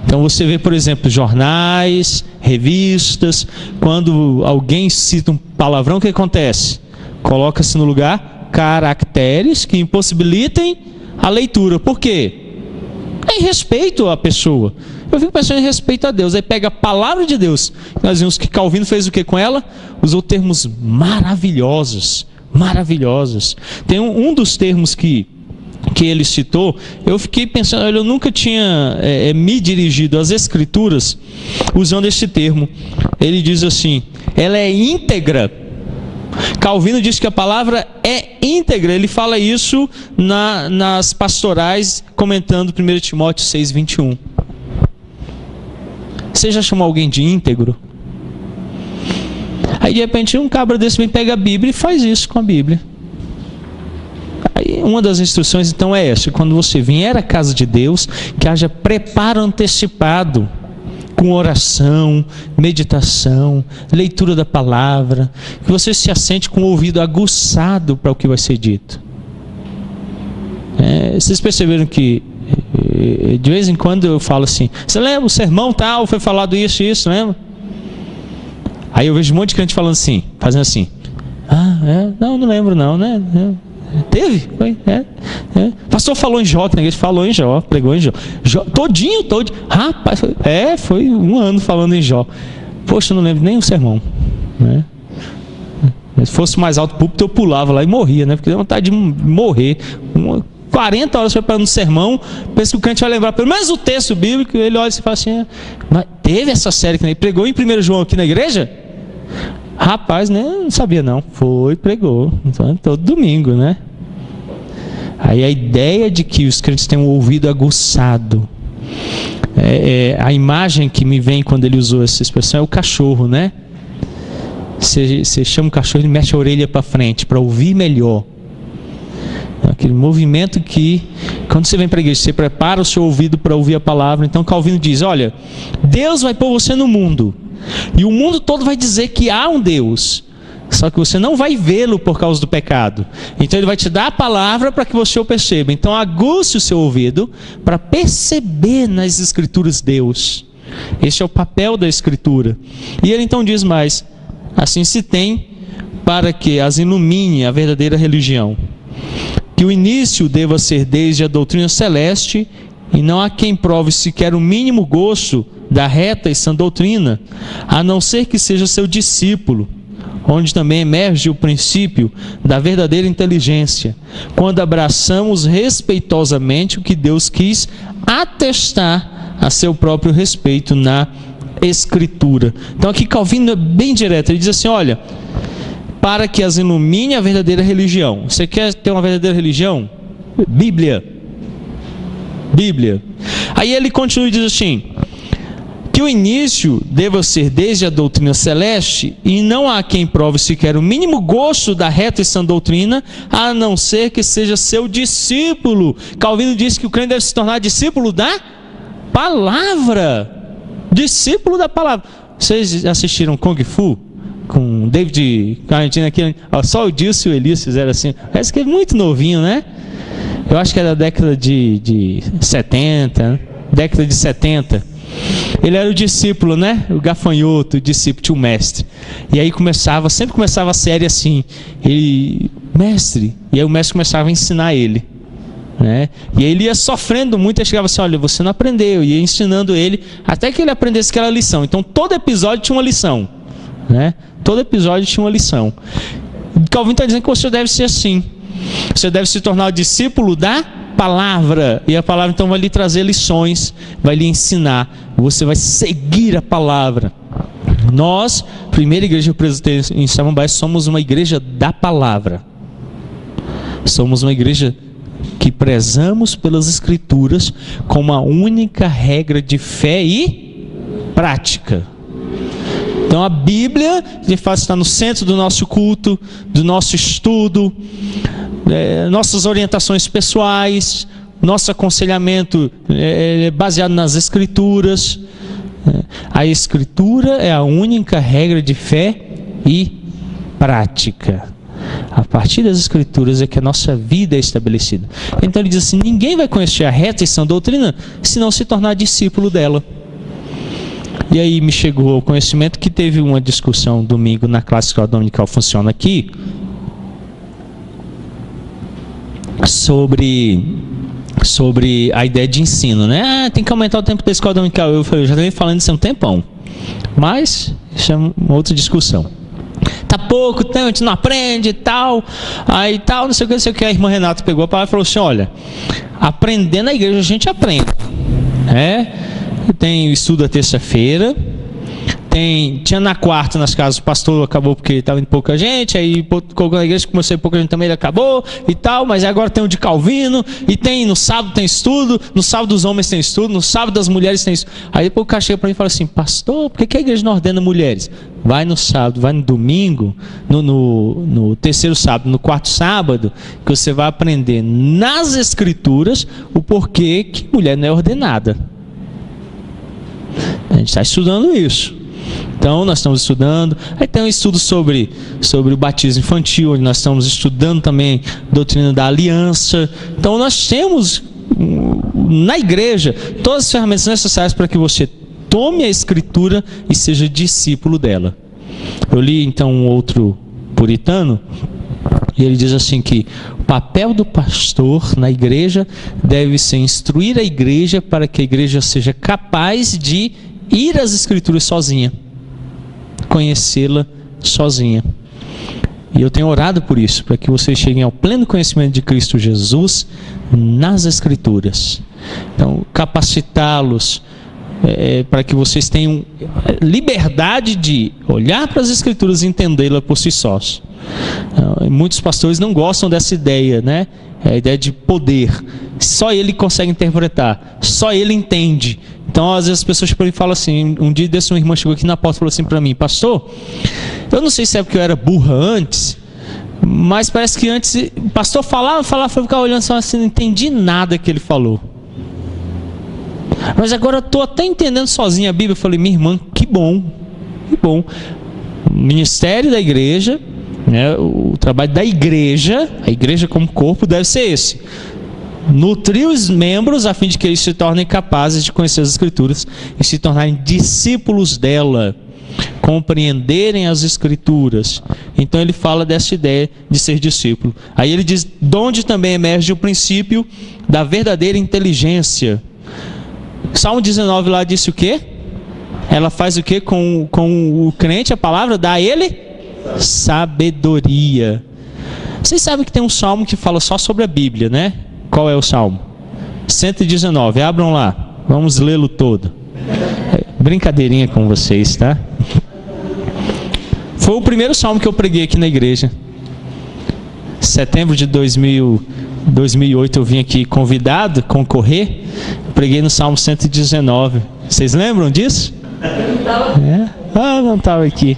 Então você vê, por exemplo, jornais, revistas, quando alguém cita um palavrão, o que acontece? Coloca-se no lugar caracteres que impossibilitem a leitura. Por quê? É em respeito à pessoa. Eu fico pensando em respeito a Deus. Aí pega a palavra de Deus. Nós vimos que Calvino fez o que com ela? Usou termos maravilhosos. Maravilhosos. Tem um dos termos que ele citou, eu fiquei pensando, eu nunca tinha me dirigido às Escrituras usando esse termo. Ele diz assim: ela é íntegra. Calvino diz que a palavra é íntegra. Ele fala isso nas pastorais, comentando 1 Timóteo 6:21. Você já chamou alguém de íntegro? Aí de repente um cabra desse vem, pega a Bíblia e faz isso com a Bíblia. Aí uma das instruções então é essa: quando você vier à casa de Deus, que haja preparo antecipado, com oração, meditação, leitura da palavra, que você se assente com o ouvido aguçado para o que vai ser dito. Vocês perceberam que de vez em quando eu falo assim: você lembra o sermão tal, foi falado isso e isso, lembra? Aí eu vejo um monte de crente falando assim, fazendo assim: não lembro não, né? Teve? Foi? Pastor falou em Jó, que a igreja falou em Jó, pregou em Jó. Todinho. Rapaz, foi um ano falando em Jó. Poxa, eu não lembro nem o sermão, né? Se fosse mais alto púlpito, eu pulava lá e morria, né? Porque deu vontade de morrer. 40 horas preparando o sermão, pensa que o crente vai lembrar pelo menos o texto bíblico, ele olha e fala assim: mas teve essa série que ele pregou em 1 João aqui na igreja? Rapaz, né? Não sabia não. Pregou. Então, todo domingo, né? Aí a ideia de que os crentes têm um ouvido aguçado. A imagem que me vem quando ele usou essa expressão é o cachorro, né? Você chama o cachorro, ele mexe a orelha para frente para ouvir melhor. Aquele movimento que, quando você vem para a igreja, você prepara o seu ouvido para ouvir a palavra. Então Calvino diz: olha, Deus vai pôr você no mundo, e o mundo todo vai dizer que há um Deus, só que você não vai vê-lo por causa do pecado. Então ele vai te dar a palavra para que você o perceba. Então aguce o seu ouvido para perceber nas Escrituras Deus. Esse é o papel da Escritura. E ele então diz mais: assim se tem para que as ilumine a verdadeira religião, que o início deva ser desde a doutrina celeste, e não há quem prove sequer o mínimo gosto da reta e sã doutrina, a não ser que seja seu discípulo, onde também emerge o princípio da verdadeira inteligência, quando abraçamos respeitosamente o que Deus quis atestar a seu próprio respeito na Escritura. Então aqui Calvino é bem direto, ele diz assim: olha, para que as ilumine a verdadeira religião. Você quer ter uma verdadeira religião? Bíblia. Aí ele continua e diz assim: que o início deva ser desde a doutrina celeste, e não há quem prove sequer o mínimo gosto da reta e sã doutrina, a não ser que seja seu discípulo. Calvino disse que o crente deve se tornar discípulo da palavra. Discípulo da palavra. Vocês assistiram Kung Fu? Com David Carradine aqui, só o Dilson e o Elias fizeram assim. Parece que é muito novinho, né? Eu acho que é da década de 70, né? Década de 70. Ele era o discípulo, né? O gafanhoto, o discípulo, tinha o mestre. E aí sempre começava a série assim: mestre. E aí o mestre começava a ensinar ele, né? E ele ia sofrendo muito, e chegava assim: olha, você não aprendeu. E ia ensinando ele até que ele aprendesse aquela lição. Então todo episódio tinha uma lição, né? Todo episódio tinha uma lição. Calvino está dizendo que você deve ser assim. Você deve se tornar o discípulo da palavra. E a palavra então vai lhe trazer lições, vai lhe ensinar. Você vai seguir a palavra. Nós, Primeira Igreja Presbiteriana em Samambaia, somos uma igreja da palavra. Somos uma igreja que prezamos pelas Escrituras como a única regra de fé e prática. Então a Bíblia, de fato, está no centro do nosso culto, do nosso estudo, nossas orientações pessoais, nosso aconselhamento baseado nas Escrituras. A Escritura é a única regra de fé e prática. A partir das Escrituras é que a nossa vida é estabelecida. Então ele diz assim: ninguém vai conhecer a reta e sã doutrina se não se tornar discípulo dela. E aí me chegou ao conhecimento que teve uma discussão domingo na classe escola dominical Funciona Aqui sobre a ideia de ensino, né? Tem que aumentar o tempo da escola dominical. Eu já venho falando isso há um tempão, mas isso é uma outra discussão. Tá pouco tempo, a gente não aprende e tal, aí tal, não sei o que. A irmã Renata pegou a palavra e falou assim: olha, aprender na igreja a gente aprende, tem o estudo da terça-feira, tinha na quarta nas casas, o pastor acabou porque estava indo pouca gente, aí colocou na igreja, começou a ir pouca gente também, ele acabou e tal, mas agora tem o de Calvino, e tem no sábado tem estudo, no sábado dos homens tem estudo, no sábado das mulheres tem estudo. Aí depois o cara chega para mim e fala assim: pastor, por que a igreja não ordena mulheres? Vai no sábado, vai no domingo, no terceiro sábado, no quarto sábado, que você vai aprender nas Escrituras o porquê que mulher não é ordenada. A gente está estudando isso. Então nós estamos estudando. Aí tem um estudo sobre o batismo infantil, onde nós estamos estudando também a doutrina da aliança. Então nós temos na igreja todas as ferramentas necessárias para que você tome a Escritura e seja discípulo dela. Eu li então um outro puritano, e ele diz assim que o papel do pastor na igreja deve ser instruir a igreja para que a igreja seja capaz de ir às Escrituras sozinha, conhecê-la sozinha. E eu tenho orado por isso, para que vocês cheguem ao pleno conhecimento de Cristo Jesus nas Escrituras. Então, capacitá-los para que vocês tenham liberdade de olhar para as Escrituras e entendê-la por si sós. Muitos pastores não gostam dessa ideia, né? É a ideia de poder. Só ele consegue interpretar, só ele entende. Então, às vezes as pessoas falam assim, um dia desse uma irmã chegou aqui na porta e falou assim para mim: pastor, eu não sei se é porque eu era burra antes, mas parece que antes o pastor falava, eu ficava olhando assim, não entendi nada que ele falou. Mas agora eu estou até entendendo sozinho a Bíblia. Eu falei: minha irmã, que bom, que bom. O ministério da igreja, né, o trabalho da igreja, a igreja como corpo deve ser esse: nutrir os membros a fim de que eles se tornem capazes de conhecer as Escrituras e se tornarem discípulos dela, compreenderem as Escrituras. Então ele fala dessa ideia de ser discípulo. Aí ele diz: de onde também emerge o princípio da verdadeira inteligência. Salmo 19 lá disse o quê? Ela faz o quê com o crente? A palavra dá a ele sabedoria. Vocês sabem que tem um salmo que fala só sobre a Bíblia, né? Qual é o salmo? 119, abram lá, vamos lê-lo todo. Brincadeirinha com vocês, tá? Foi o primeiro salmo que eu preguei aqui na igreja. Setembro de 2008 eu vim aqui convidado, concorrer. Preguei no salmo 119. Vocês lembram disso? Não estava aqui.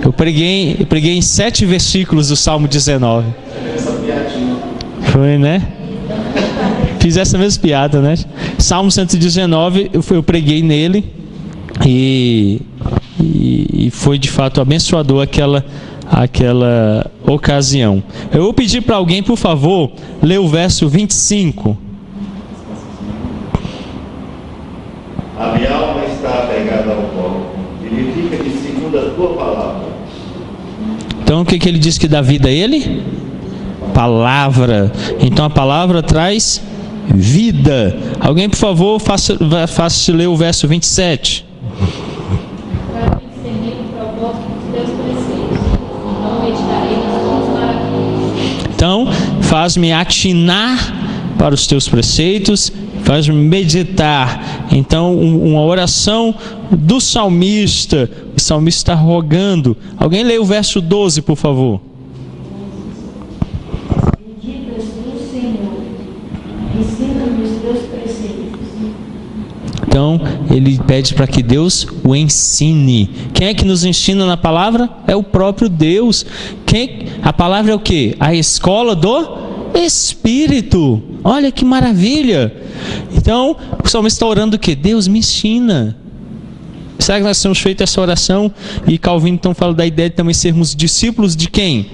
Eu preguei em 7 versículos do salmo 19. Foi, né? Fiz essa mesma piada, né? Salmo 119, eu preguei nele e foi de fato abençoador aquela ocasião. Eu vou pedir para alguém, por favor, ler o verso 25. A minha alma está apegada ao pó, vivifica-me segundo a tua palavra. Então o que ele diz que dá vida a ele? Palavra. Então a palavra traz vida. Alguém, por favor, faça ler o verso 27. Para discernir o propósito dos teus preceitos, não meditarei nas tuas maravilhas. Então, faz-me atinar para os teus preceitos, faz meditar. Então, uma oração do salmista. O salmista está rogando. Alguém lê o verso 12, por favor. Benditas do Senhor, ensina-me os teus preceitos. Então, ele pede para que Deus o ensine. Quem é que nos ensina na palavra? É o próprio Deus. A palavra é o quê? A escola do Espírito. Olha que maravilha. Então, o salmista está orando o quê? Deus me ensina. Será que nós temos feito essa oração? E Calvino então fala da ideia de também sermos discípulos de quem?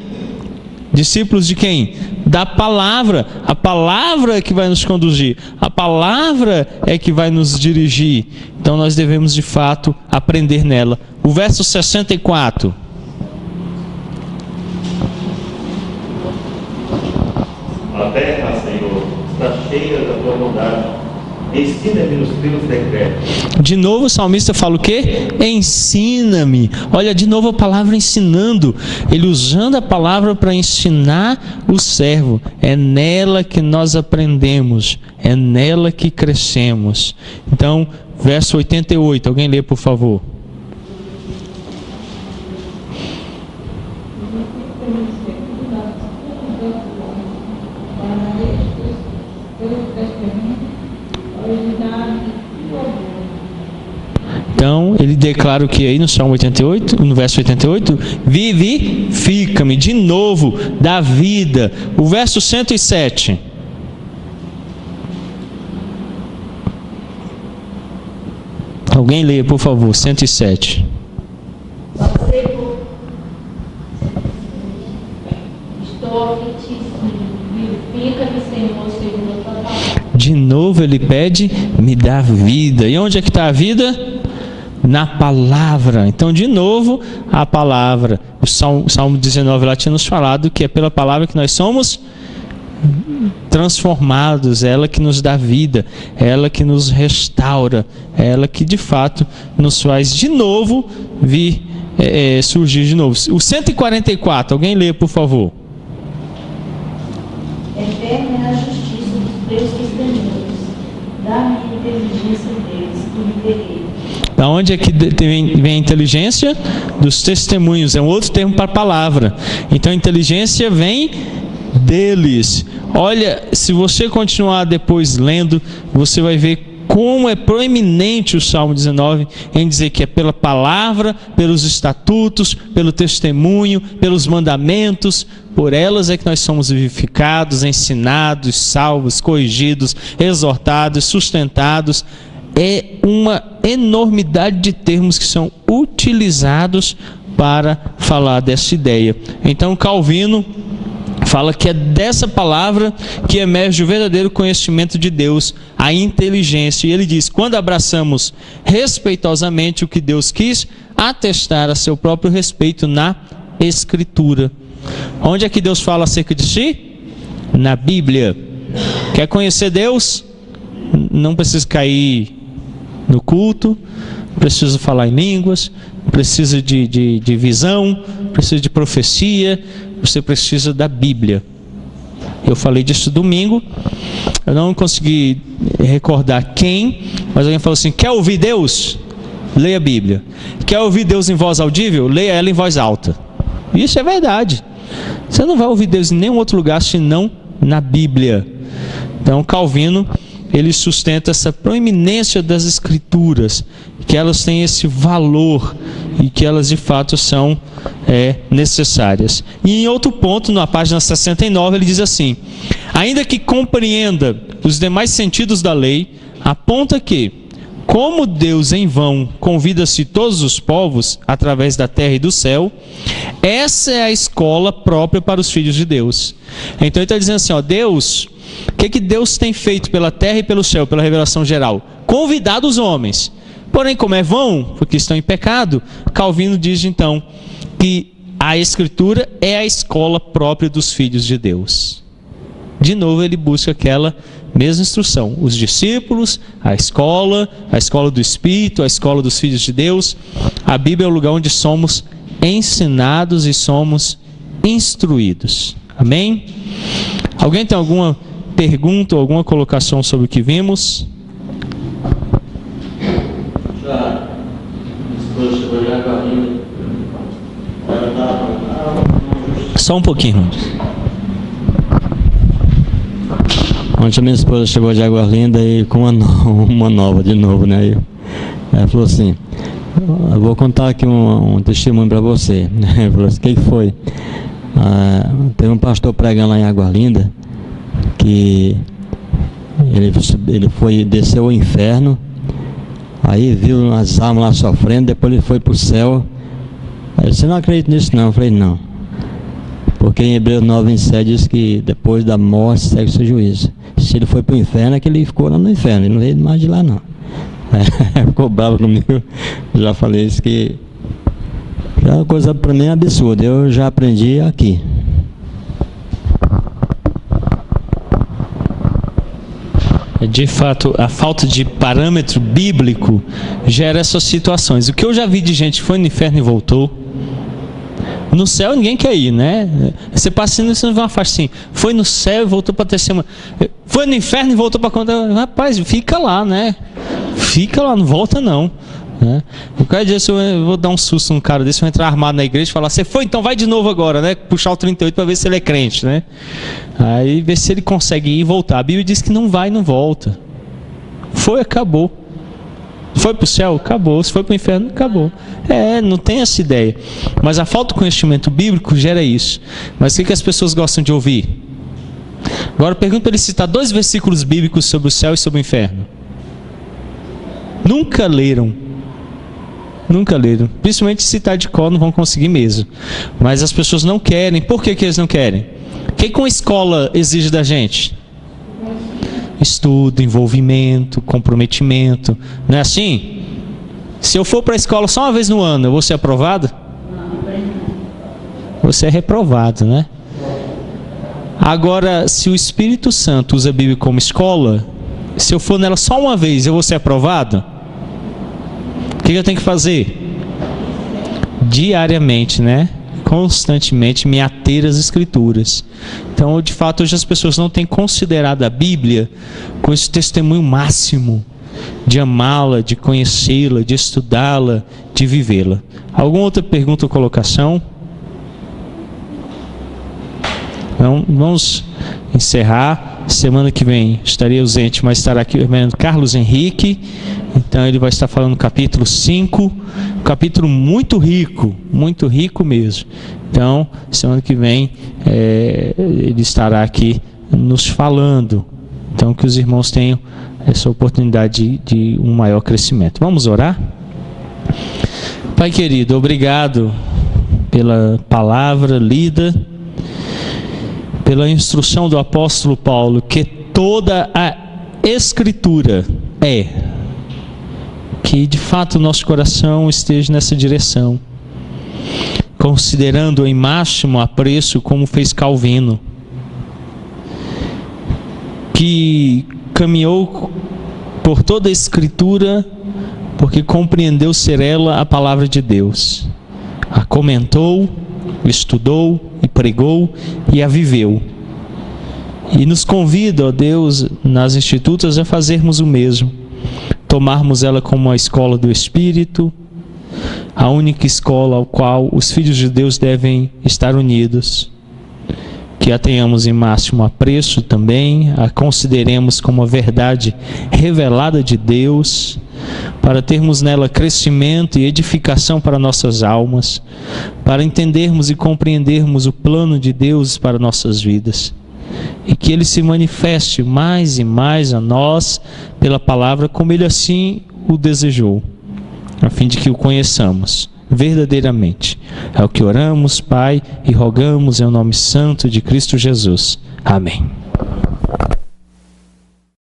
Discípulos de quem? Da palavra. A palavra é que vai nos conduzir. A palavra é que vai nos dirigir. Então nós devemos de fato aprender nela. O verso 64. A terra, Senhor, está cheia da tua bondade. Ensina-me os teus decretos. De novo o salmista fala o quê? Ensina-me. Olha, de novo a palavra ensinando. Ele usando a palavra para ensinar o servo. É nela que nós aprendemos. É nela que crescemos. Então, verso 88. Alguém lê, por favor. Então, ele declara o que aí no Salmo 88, no verso 88? Vivifica-me, de novo, da vida. O verso 107. Alguém lê, por favor, 107. Estou aflitíssimo, vivifica-me, Senhor, segundo a tua palavra. De novo ele pede, me dá vida. E onde é que está a vida? Na palavra. Então, de novo, a palavra. O Salmo 19 lá tinha nos falado que é pela palavra que nós somos transformados. É ela que nos dá vida. É ela que nos restaura. É ela que, de fato, nos faz de novo surgir de novo. O 144, alguém lê, por favor. Eterna é a justiça dos teus testemunhos. Dá-me inteligência deles, que me terei. Da onde é que vem a inteligência? Dos testemunhos. É um outro termo para a palavra. Então a inteligência vem deles. Olha, se você continuar depois lendo, você vai ver como é proeminente o Salmo 19 em dizer que é pela palavra, pelos estatutos, pelo testemunho, pelos mandamentos. Por elas é que nós somos vivificados, ensinados, salvos, corrigidos, exortados, sustentados. É uma enormidade de termos que são utilizados para falar dessa ideia. Então Calvino fala que é dessa palavra que emerge o verdadeiro conhecimento de Deus, a inteligência. E ele diz, quando abraçamos respeitosamente o que Deus quis atestar a seu próprio respeito na Escritura. Onde é que Deus fala acerca de si? Na Bíblia. Quer conhecer Deus? Não precisa cair no culto, precisa falar em línguas, precisa de visão, precisa de profecia, você precisa da Bíblia. Eu falei disso domingo, eu não consegui recordar quem, mas alguém falou assim, quer ouvir Deus? Leia a Bíblia. Quer ouvir Deus em voz audível? Leia ela em voz alta. Isso é verdade. Você não vai ouvir Deus em nenhum outro lugar senão na Bíblia. Então Calvino, ele sustenta essa proeminência das Escrituras, que elas têm esse valor e que elas de fato são necessárias. E em outro ponto, na página 69, ele diz assim, ainda que compreenda os demais sentidos da lei, aponta que, como Deus em vão convida-se todos os povos através da terra e do céu, essa é a escola própria para os filhos de Deus. Então ele está dizendo assim, Deus, o que Deus tem feito pela terra e pelo céu, pela revelação geral? Convidado os homens. Porém, como é vão, porque estão em pecado, Calvino diz então que a Escritura é a escola própria dos filhos de Deus. De novo ele busca aquela mesma instrução. Os discípulos, a escola do Espírito, a escola dos filhos de Deus. A Bíblia é o lugar onde somos ensinados e somos instruídos. Amém? Alguém tem alguma pergunta ou alguma colocação sobre o que vimos? Já, minha esposa chegou de Agualinda. Ela estava. Só um pouquinho. Ontem a minha esposa chegou de Águas Lindas e com uma nova de novo, né? Ela falou assim: eu vou contar aqui um testemunho para você. Ela falou assim: o que foi? Teve um pastor pregando lá em Águas Lindas que ele desceu ao inferno, aí viu as almas lá sofrendo, depois ele foi para o céu. Aí você não acredita nisso não? Eu falei: não, porque em Hebreus 9:7 diz que depois da morte segue o seu juízo. Se ele foi para o inferno, é que ele ficou lá no inferno, ele não veio mais de lá não. Ficou bravo comigo. Já falei isso, que é uma coisa para mim absurda, eu já aprendi aqui. De fato, a falta de parâmetro bíblico gera essas situações. O que eu já vi de gente que foi no inferno e voltou. No céu ninguém quer ir, né? Você passa assim, você não vê uma faixa assim: foi no céu e voltou para ter semana. Foi no inferno e voltou para conta. Rapaz, fica lá, né? Fica lá, não volta não. Né? O cara disse: eu vou dar um susto num cara desse, vou entrar armado na igreja e falar: você foi, então vai de novo agora, né? Puxar o 38 para ver se ele é crente, né? Aí ver se ele consegue ir e voltar. A Bíblia diz que não vai e não volta. Foi, acabou. Foi para o céu? Acabou. Se foi para o inferno, acabou. Não tem essa ideia. Mas a falta de conhecimento bíblico gera isso. Mas o que as pessoas gostam de ouvir? Agora pergunto para ele citar 2 versículos bíblicos sobre o céu e sobre o inferno. Nunca leram. Nunca leram. Principalmente citar de cor, não vão conseguir mesmo. Mas as pessoas não querem. Por que eles não querem? O que uma escola exige da gente? Estudo, envolvimento, comprometimento. Não é assim? Se eu for para a escola só uma vez no ano, eu vou ser aprovado? Você é reprovado, né? Agora, se o Espírito Santo usa a Bíblia como escola, se eu for nela só uma vez, eu vou ser aprovado? O que eu tenho que fazer? Diariamente, né? Constantemente me ater às Escrituras. Então, de fato, hoje as pessoas não têm considerado a Bíblia com esse testemunho máximo de amá-la, de conhecê-la, de estudá-la, de vivê-la. Alguma outra pergunta ou colocação? Então, vamos encerrar. Semana que vem estarei ausente, mas estará aqui o irmão Carlos Henrique. Então ele vai estar falando capítulo 5, um capítulo muito rico mesmo. Então, semana que vem ele estará aqui nos falando. Então, que os irmãos tenham essa oportunidade de um maior crescimento. Vamos orar? Pai querido, obrigado pela palavra lida, pela instrução do apóstolo Paulo, que toda a Escritura que de fato o nosso coração esteja nessa direção, considerando em máximo apreço, como fez Calvino, que caminhou por toda a Escritura, porque compreendeu ser ela a palavra de Deus, a comentou, estudou e pregou e a viveu. E nos convida, ó Deus, nas institutas a fazermos o mesmo, tomarmos ela como a escola do Espírito, a única escola ao qual os filhos de Deus devem estar unidos, que a tenhamos em máximo apreço também, a consideremos como a verdade revelada de Deus, para termos nela crescimento e edificação para nossas almas, para entendermos e compreendermos o plano de Deus para nossas vidas, e que Ele se manifeste mais e mais a nós pela palavra, como Ele assim o desejou, a fim de que o conheçamos verdadeiramente. É o que oramos, Pai, e rogamos em nome santo de Cristo Jesus. Amém.